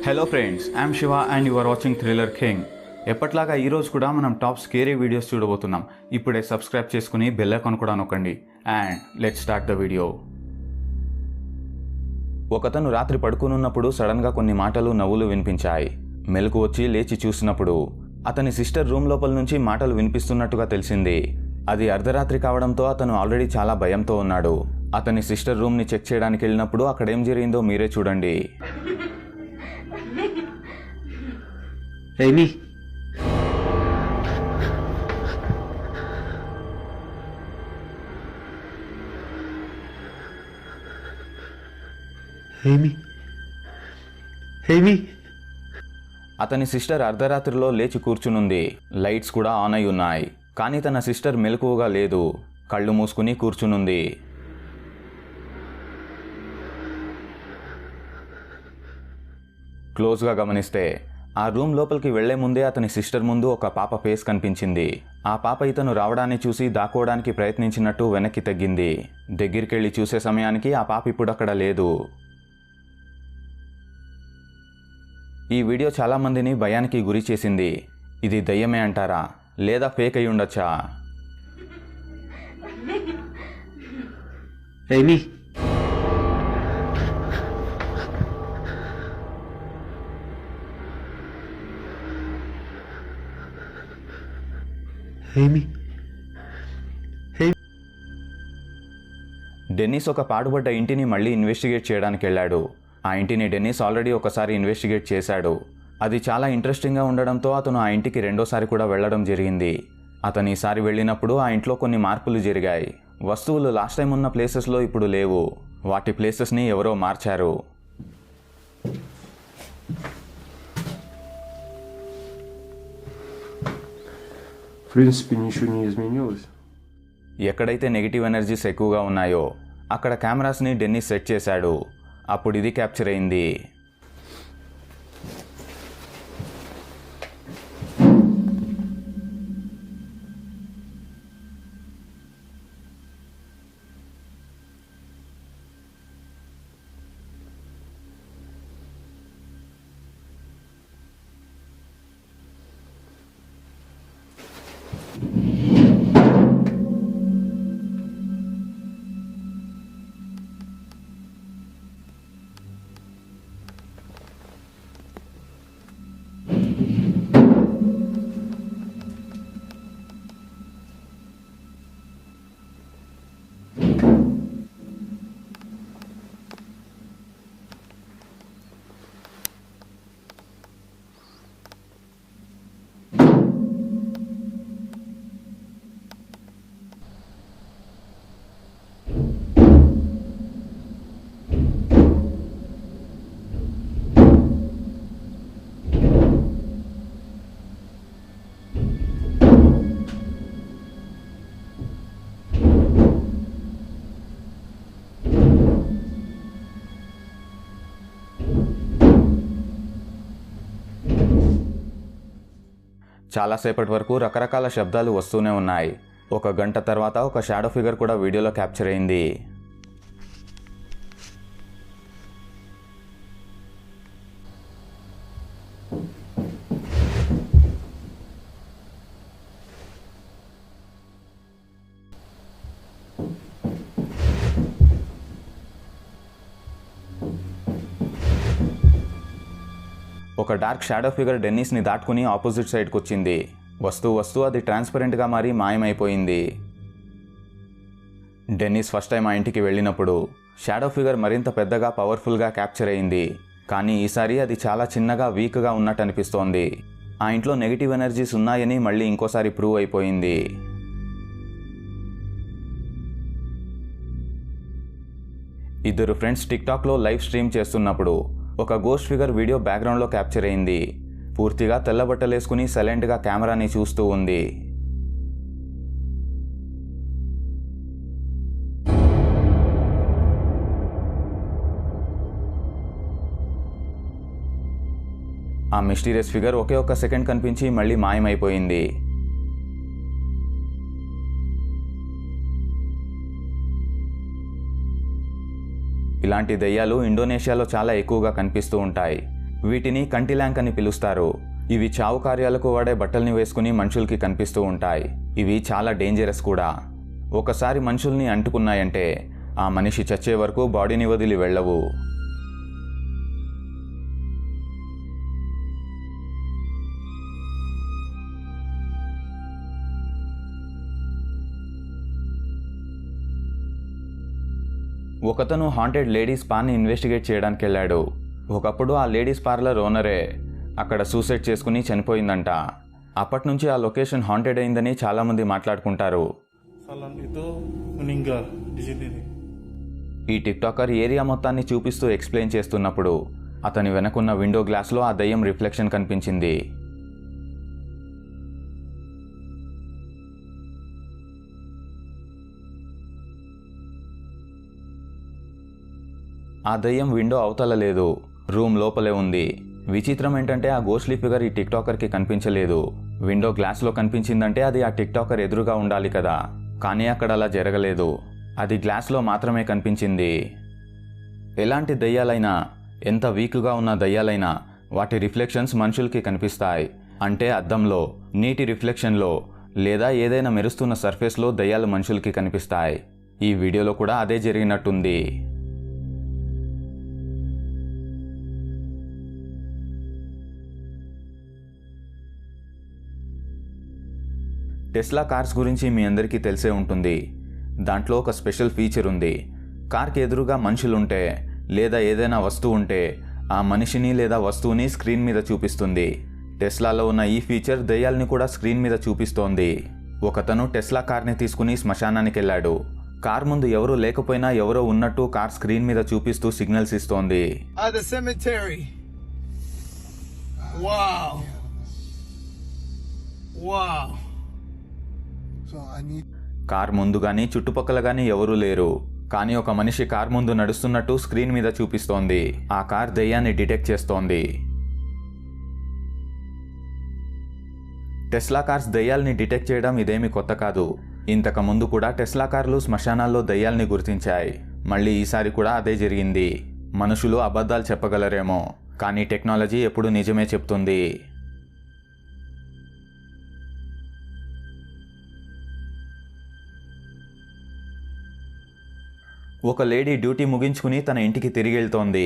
Hello friends, I'm Shiva and you are watching thriller king. ఎప్పట్లాగా ఈరోజు కూడా మనం టాప్ స్కేరీ వీడియోస్ చూడబోతున్నాం. ఇప్పుడే సబ్స్క్రైబ్ చేసుకుని బెల్ ఐకాన్ కూడా నొక్కండి. And let's start the video. ఒకతను రాత్రి పడుకునున్నప్పుడు సడన్గా కొన్ని మాటలు నవ్వులు వినిపించాయి. మెలకు వచ్చి లేచి చూసినప్పుడు అతని సిస్టర్ రూమ్ లోపల నుంచి మాటలు వినిపిస్తున్నట్టుగా తెలిసింది. అది అర్ధరాత్రి కావడంతో అతను ఆల్రెడీ చాలా భయంతో ఉన్నాడు. అతని సిస్టర్ రూమ్ని చెక్ చేయడానికి వెళ్ళినప్పుడు అక్కడేం జరిగిందో మీరే చూడండి. Amy. Amy. Amy. అతని సిస్టర్ అర్ధరాత్రిలో లేచి కూర్చునుంది. లైట్స్ కూడా ఆన్ అయి ఉన్నాయి. కానీ తన సిస్టర్ మెలకువగా లేదు. కళ్ళు మూసుకుని కూర్చునుంది. క్లోజ్గా గమనిస్తే ఆ రూమ్ లోపలికి వెళ్లే ముందే అతని సిస్టర్ ముందు ఒక పాప ఫేస్ కనిపించింది. ఆ పాప ఇతను రావడాన్ని చూసి దాక్కోవడానికి ప్రయత్నించినట్టు వెనక్కి తగ్గింది. దగ్గరికెళ్ళి చూసే సమయానికి ఆ పాప ఇప్పుడు అక్కడ లేదు. ఈ వీడియో చాలామందిని భయానికి గురి చేసింది. ఇది దయ్యమే అంటారా లేదా ఫేక్ అయి ఉండొచ్చా? Amy. Amy. డెన్నిస్ ఒక పాడుపడ్డ ఇంటిని మళ్ళీ ఇన్వెస్టిగేట్ చేయడానికి వెళ్ళాడు. ఆ ఇంటిని డెన్నిస్ ఆల్రెడీ ఒకసారి ఇన్వెస్టిగేట్ చేశాడు. అది చాలా ఇంట్రెస్టింగ్గా ఉండడంతో అతను ఆ ఇంటికి రెండోసారి కూడా వెళ్ళడం జరిగింది. అతను ఈసారి వెళ్ళినప్పుడు ఆ ఇంట్లో కొన్ని మార్పులు జరిగాయి. వస్తువులు లాస్ట్ టైం ఉన్న ప్లేసెస్లో ఇప్పుడు లేవు. వాటి ప్లేసెస్ని ఎవరో మార్చారు. В принципе, ничего не изменилось. ఎక్కడైతే నెగిటివ్ ఎనర్జీస్ ఎక్కువగా ఉన్నాయో అక్కడ కెమెరాస్ని డెన్నిస్ సెట్ చేశాడు. అప్పుడు ఇది క్యాప్చర్ అయింది. చాలాసేపటి వరకు రకరకాల శబ్దాలు వస్తూనే ఉన్నాయి. ఒక గంట తర్వాత ఒక షాడో ఫిగర్ కూడా వీడియోలో క్యాప్చర్ అయింది. ఒక డార్క్ షాడో ఫిగర్ డెన్నిస్ని దాటుకుని ఆపోజిట్ సైడ్కి వచ్చింది. వస్తూ అది ట్రాన్స్పరెంట్గా మారి మాయమైపోయింది. డెన్నిస్ ఫస్ట్ టైం ఆ ఇంటికి వెళ్ళినప్పుడు షాడో ఫిగర్ మరింత పెద్దగా పవర్ఫుల్గా క్యాప్చర్ అయింది. కానీ ఈసారి అది చాలా చిన్నగా వీక్గా ఉన్నట్టు అనిపిస్తోంది. ఆ ఇంట్లో నెగిటివ్ ఎనర్జీస్ ఉన్నాయని మళ్ళీ ఇంకోసారి ప్రూవ్ అయిపోయింది. ఇద్దరు ఫ్రెండ్స్ టిక్టాక్లో లైవ్ స్ట్రీమ్ చేస్తున్నప్పుడు ఒక గోస్ట్ ఫిగర్ వీడియో బ్యాక్గ్రౌండ్లో క్యాప్చర్ అయింది. పూర్తిగా తెల్లబట్టలేసుకుని సైలెంట్గా కెమెరాని చూస్తూ ఉంది. ఆ మిస్టీరియస్ ఫిగర్ ఒకే ఒక్క సెకండ్ కనిపించి మళ్ళీ మాయమైపోయింది. ఇలాంటి దెయ్యాలు ఇండోనేషియాలో చాలా ఎక్కువగా కనిపిస్తూ ఉంటాయి. వీటిని కంటి ల్యాంక్ అని పిలుస్తారు. ఇవి చావు కార్యాలకు వాడే బట్టల్ని వేసుకుని మనుషులకి కనిపిస్తూ ఉంటాయి. ఇవి చాలా డేంజరస్ కూడా. ఒకసారి మనుషుల్ని అంటుకున్నాయంటే ఆ మనిషి చచ్చే వరకు బాడీని వదిలి వెళ్ళవు. ఒకతను హాంటెడ్ లేడీస్ పార్ని ఇన్వెస్టిగేట్ చేయడానికి వెళ్ళాడు. ఒకప్పుడు ఆ లేడీస్ పార్లర్ ఓనరే అక్కడ సూసైడ్ చేసుకుని చనిపోయిందంట. అప్పటి నుంచి ఆ లొకేషన్ హాంటెడ్ అయిందని చాలామంది మాట్లాడుకుంటారు. ఈ టిక్టాకర్ ఏరియా మొత్తాన్ని చూపిస్తూ ఎక్స్ప్లెయిన్ చేస్తున్నప్పుడు అతని వెనకున్న విండో గ్లాస్లో ఆ దయ్యం రిఫ్లెక్షన్ కనిపించింది. ఆ దయ్యం విండో అవతల లేదు, రూమ్ లోపలే ఉంది. విచిత్రం ఏంటంటే ఆ గోస్ట్లీ ఫిగర్ ఈ టిక్టాకర్కి కనిపించలేదు. విండో గ్లాస్లో కనిపించిందంటే అది ఆ టిక్టాకర్ ఎదురుగా ఉండాలి కదా, కానీ అక్కడ అలా జరగలేదు. అది గ్లాస్లో మాత్రమే కనిపించింది. ఎలాంటి దయ్యాలైనా, ఎంత వీక్గా ఉన్న దయ్యాలైనా వాటి రిఫ్లెక్షన్స్ మనుషులకి కనిపిస్తాయి. అంటే అద్దంలో, నీటి రిఫ్లెక్షన్లో లేదా ఏదైనా మెరుస్తున్న సర్ఫేస్లో దయ్యాలు మనుషులకి కనిపిస్తాయి. ఈ వీడియోలో కూడా అదే జరిగినట్టుంది. టెస్లా కార్స్ గురించి మీ అందరికీ తెలిసే ఉంటుంది. దాంట్లో ఒక స్పెషల్ ఫీచర్ ఉంది. కార్కి ఎదురుగా మనుషులుంటే లేదా ఏదైనా వస్తువు ఉంటే ఆ మనిషిని లేదా వస్తువుని స్క్రీన్ మీద చూపిస్తుంది. టెస్లాలో ఉన్న ఈ ఫీచర్ దయ్యాల్ని కూడా స్క్రీన్ మీద చూపిస్తోంది. ఒకతను టెస్లా కార్ని తీసుకుని శ్మశానానికి వెళ్ళాడు. కార్ ముందు ఎవరూ లేకపోయినా ఎవరో ఉన్నట్టు కార్ స్క్రీన్ మీద చూపిస్తూ సిగ్నల్స్ ఇస్తోంది. కార్ ముందు గానీ చుట్టుపక్కల గానీ ఎవరూ లేరు, కానీ ఒక మనిషి కార్ ముందు నడుస్తున్నట్టు స్క్రీన్ మీద చూపిస్తోంది. ఆ కార్ దయ్యాన్ని డిటెక్ట్ చేస్తోంది. టెస్లా కార్స్ దయ్యాల్ని డిటెక్ట్ చేయడం ఇదేమీ కొత్త కాదు. ఇంతకు ముందు కూడా టెస్లా కార్లు శ్మశానాల్లో దయ్యాల్ని గుర్తించాయి. మళ్ళీ ఈసారి కూడా అదే జరిగింది. మనుషులు అబద్ధాలు చెప్పగలరేమో, కానీ టెక్నాలజీ ఎప్పుడు నిజమే చెప్తుంది. ఒక లేడీ డ్యూటీ ముగించుకుని తన ఇంటికి తిరిగి వెళ్తోంది.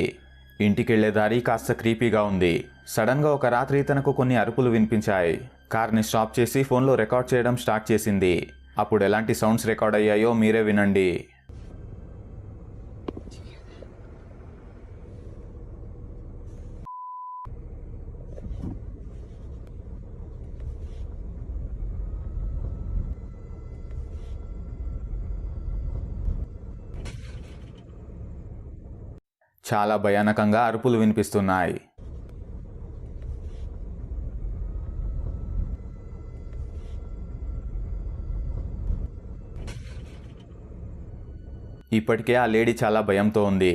ఇంటికెళ్లే దారి కాస్త క్రీపీగా ఉంది. సడన్గా ఒక రాత్రి తనకు కొన్ని అరుపులు వినిపించాయి. కార్ని స్టాప్ చేసి ఫోన్లో రికార్డ్ చేయడం స్టార్ట్ చేసింది. అప్పుడు ఎలాంటి సౌండ్స్ రికార్డ్ అయ్యాయో మీరే వినండి. చాలా భయానకంగా అరుపులు వినిపిస్తున్నాయి. ఇప్పటికే ఆ లేడీ చాలా భయంతో ఉంది.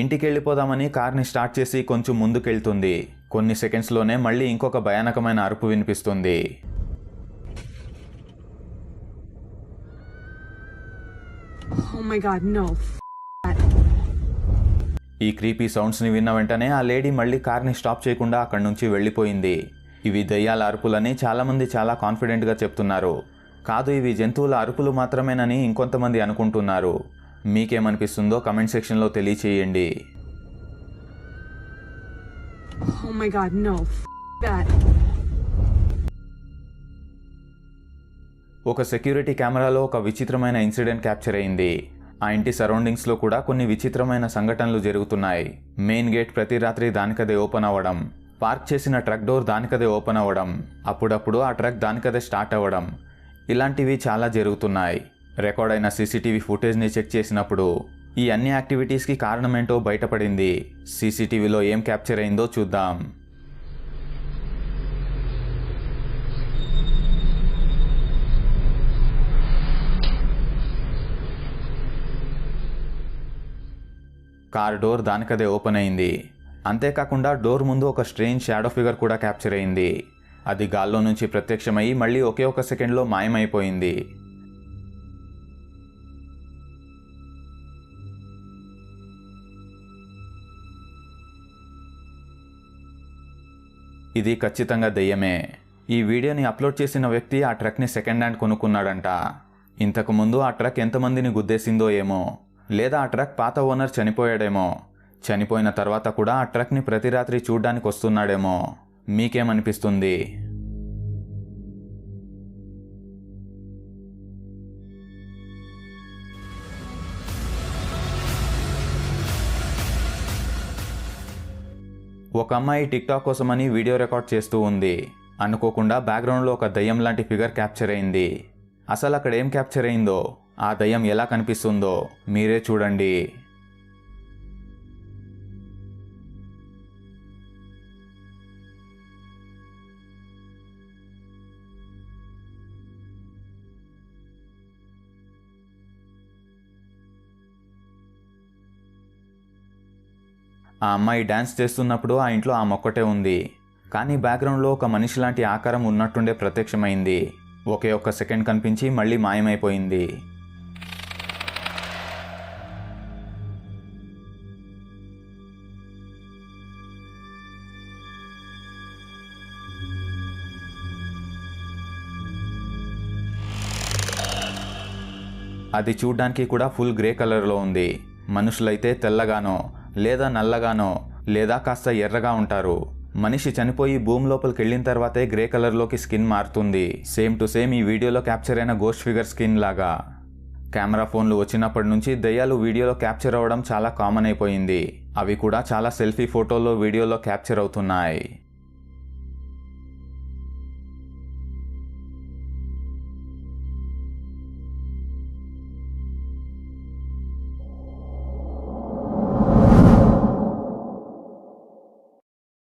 ఇంటికి వెళ్ళిపోదామని కార్ని స్టార్ట్ చేసి కొంచెం ముందుకెళ్తుంది. కొన్ని సెకండ్స్లోనే మళ్ళీ ఇంకొక భయానకమైన అరుపు వినిపిస్తుంది. Oh my God, no. ఈ క్రీపీ సౌండ్స్ని విన్న వెంటనే ఆ లేడీ మళ్ళీ కార్ని స్టాప్ చేయకుండా అక్కడి నుంచి వెళ్ళిపోయింది. ఇవి దయ్యాల అరుపులని చాలామంది చాలా కాన్ఫిడెంట్గా చెప్తున్నారు. కాదు, ఇవి జంతువుల అరుపులు మాత్రమేనని ఇంకొంతమంది అనుకుంటున్నారు. మీకేమనిపిస్తుందో కమెంట్ సెక్షన్లో తెలియచేయండి. Oh my God, no. That. ఒక సెక్యూరిటీ కెమెరాలో ఒక విచిత్రమైన ఇన్సిడెంట్ క్యాప్చర్ అయింది. ఆ ఇంటి సరౌండింగ్స్లో కూడా కొన్ని విచిత్రమైన సంఘటనలు జరుగుతున్నాయి. మెయిన్ గేట్ ప్రతి రాత్రి దానికదే ఓపెన్ అవ్వడం, పార్క్ చేసిన ట్రక్ డోర్ దానికదే ఓపెన్ అవ్వడం, అప్పుడప్పుడు ఆ ట్రక్ దానికదే స్టార్ట్ అవ్వడం, ఇలాంటివి చాలా జరుగుతున్నాయి. రికార్డ్ అయిన సీసీటీవీ ఫుటేజ్ని చెక్ చేసినప్పుడు ఈ అన్ని యాక్టివిటీస్కి కారణమేంటో బయటపడింది. సీసీటీవీలో ఏం క్యాప్చర్ అయిందో చూద్దాం. కార్ డోర్ దానికదే ఓపెన్ అయింది. అంతేకాకుండా డోర్ ముందు ఒక స్ట్రేంజ్ షాడో ఫిగర్ కూడా క్యాప్చర్ అయింది. అది గాల్లో నుంచి ప్రత్యక్షమై మళ్ళీ ఒకే ఒక సెకండ్లో మాయమైపోయింది. ఇది ఖచ్చితంగా దెయ్యమే. ఈ వీడియోని అప్లోడ్ చేసిన వ్యక్తి ఆ ట్రక్ని సెకండ్ హ్యాండ్ కొనుక్కున్నాడంట. ఇంతకుముందు ఆ ట్రక్ ఎంతమందిని గుద్దేసిందో ఏమో, లేదా ఆ ట్రక్ పాత ఓనర్ చనిపోయాడేమో. చనిపోయిన తర్వాత కూడా ఆ ట్రక్ని ప్రతి రాత్రి చూడ్డానికి వస్తున్నాడేమో. మీకేమనిపిస్తుంది? ఒక అమ్మాయి టిక్టాక్ కోసమని వీడియో రికార్డ్ చేస్తూ ఉంది. అనుకోకుండా బ్యాక్గ్రౌండ్లో ఒక దయ్యం లాంటి ఫిగర్ క్యాప్చర్ అయింది. అసలు అక్కడ ఏం క్యాప్చర్ అయిందో, ఆ దయ్యం ఎలా కనిపిస్తుందో మీరే చూడండి. ఆ అమ్మాయి డ్యాన్స్ చేస్తున్నప్పుడు ఆ ఇంట్లో ఆమె ఒక్కటే ఉంది. కానీ బ్యాక్గ్రౌండ్లో ఒక మనిషి లాంటి ఆకారం ఉన్నట్టుండే ప్రత్యక్షమైంది. ఒకే ఒక్క సెకండ్ కనిపించి మళ్ళీ మాయమైపోయింది. అది చూడ్డానికి కూడా ఫుల్ గ్రే కలర్లో ఉంది. మనుషులైతే తెల్లగానో లేదా నల్లగానో లేదా కాస్త ఎర్రగా ఉంటారు. మనిషి చనిపోయి భూమి లోపలికి వెళ్ళిన తర్వాతే గ్రే కలర్లోకి స్కిన్ మారుతుంది. సేమ్ టు సేమ్ ఈ వీడియోలో క్యాప్చర్ అయిన గోస్ట్ ఫిగర్ స్కిన్ లాగా. కెమెరా ఫోన్లు వచ్చినప్పటి నుంచి దయ్యాలు వీడియోలో క్యాప్చర్ అవ్వడం చాలా కామన్ అయిపోయింది. అవి కూడా చాలా సెల్ఫీ ఫోటోల్లో వీడియోలో క్యాప్చర్ అవుతున్నాయి.